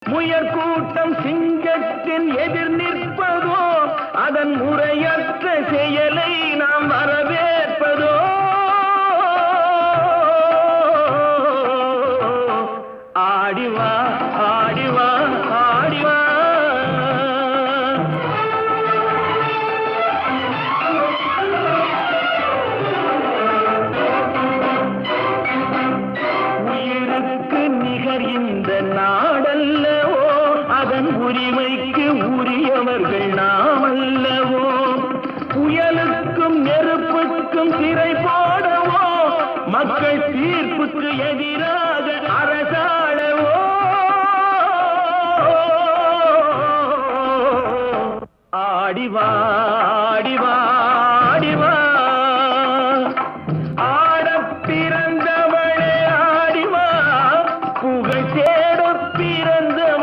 முயற் கூட்டம் சிங்கத்தின் எதிர் நிற்பதோ, அதன் முறையற்ற செயலை நாம் வரவேற்பதோ. ஆடிவா ஆடிவா ஆடிவா, உயிருக்கு நிகர் இந்த நாடல்லவோ, அதன் உரிமைக்கு உரியவர்கள் நாம் அல்லவோ. புயலுக்கும் நெருப்புக்கும் திரை போடவோ, மக்கள் தீர்ப்புக்கு எதிராக அரசாளவோ. ஆடிவா ஆடிவா